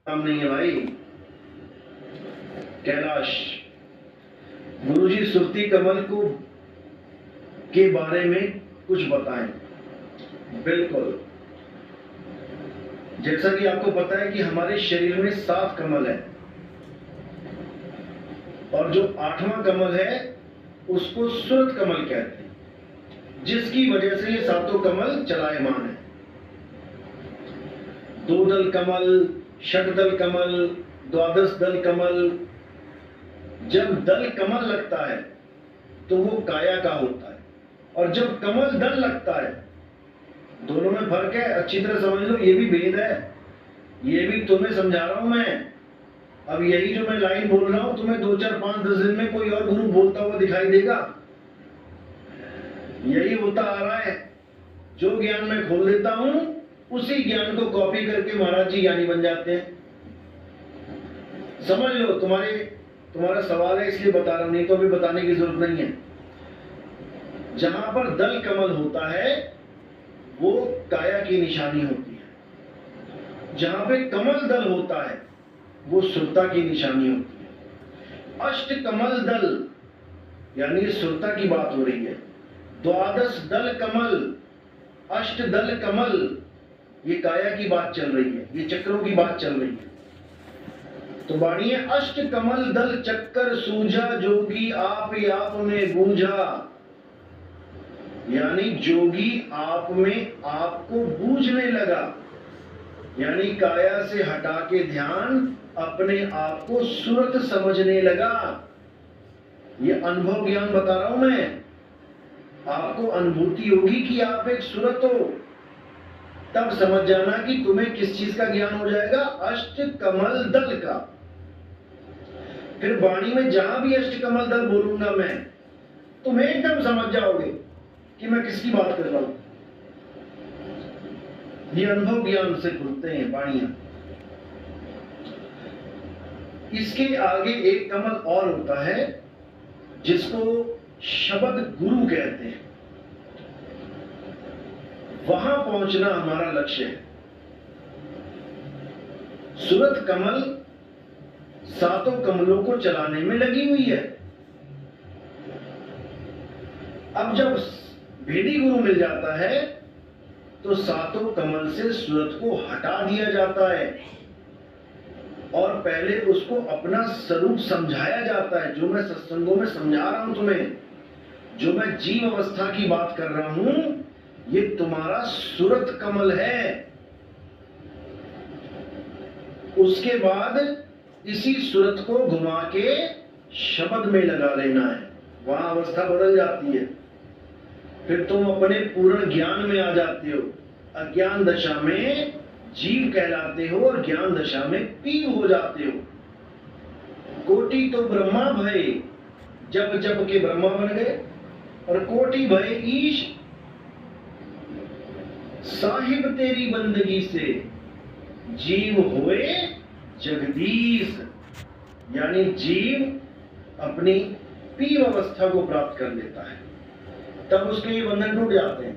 काम नहीं है भाई। कैलाश गुरुजी सुरती कमल को के बारे में कुछ बताएं। बिल्कुल, जैसा कि आपको पता है कि हमारे शरीर में 7 कमल है और जो 8वां कमल है उसको सुरत कमल कहते हैं, जिसकी वजह से ये 7 कमल चलायमान है। 2 दल कमल, षटदल कमल, 12 दल कमल। जब दल कमल लगता है तो वो काया का होता है, और जब कमल दल लगता है, दोनों में फर्क है। अच्छी तरह समझ लो, ये भी भेद है, ये भी तुम्हें समझा रहा हूं मैं। अब यही जो मैं लाइन बोल रहा हूं, तुम्हें 2, 4, 5, 10 दिन में कोई और गुरु बोलता हुआ दिखाई देगा। यही होता आ रहा है। जो ज्ञान मैं खोल देता हूं, उसी ज्ञान को कॉपी करके महाराज जी ज्ञानी बन जाते हैं। समझ लो, तुम्हारा सवाल है इसलिए बता रहा हूं, नहीं तो अभी बताने की जरूरत नहीं है। जहां पर दल कमल होता है वो काया की निशानी होती है, जहां पे कमल दल होता है वो सुरता की निशानी होती है। अष्ट कमल दल यानी सुरता की बात हो रही है। 12 दल कमल, अष्ट दल कमल, ये काया की बात चल रही है, ये चक्रों की बात चल रही है। तो बाणीय अष्ट कमल दल चक्कर सूझा, जोगी आप में बूझा। यानी जोगी आप में आपको बूझने लगा, यानी काया से हटा के ध्यान अपने आप को सुरत समझने लगा। ये अनुभव ज्ञान बता रहा हूं मैं। आपको अनुभूति होगी कि आप एक सुरत हो, तब समझ जाना कि तुम्हें किस चीज का ज्ञान हो जाएगा, अष्ट कमल दल का। फिर वाणी में जहां भी अष्ट कमल दल बोलूंगा मैं, तुम एकदम समझ जाओगे कि मैं किसकी बात कर रहा हूं। ये अनुभव ज्ञान से खुलते हैं वाणियां। इसके आगे एक कमल और होता है जिसको शब्द गुरु कहते हैं। वहां पहुंचना हमारा लक्ष्य है। सुरत कमल 7 कमलों को चलाने में लगी हुई है। अब जब भेदी गुरु मिल जाता है तो 7 कमल से सूरत को हटा दिया जाता है और पहले उसको अपना स्वरूप समझाया जाता है। जो मैं सत्संगों में समझा रहा हूं तुम्हें, जो मैं जीव अवस्था की बात कर रहा हूं, ये तुम्हारा सूरत कमल है। उसके बाद इसी सूरत को घुमा के शब्द में लगा लेना है, वहां अवस्था बदल जाती है। फिर तुम अपने पूर्ण ज्ञान में आ जाते हो। अज्ञान दशा में जीव कहलाते हो और ज्ञान दशा में पीव हो जाते हो। कोटि तो ब्रह्मा भय, जब जब के ब्रह्मा बन गए, और कोटि भय ईश, साहिब तेरी बंदगी से जीव होए जगदीश। यानी जीव अपनी पीव अवस्था को प्राप्त कर लेता है, तब उसके ये बंधन टूट जाते हैं।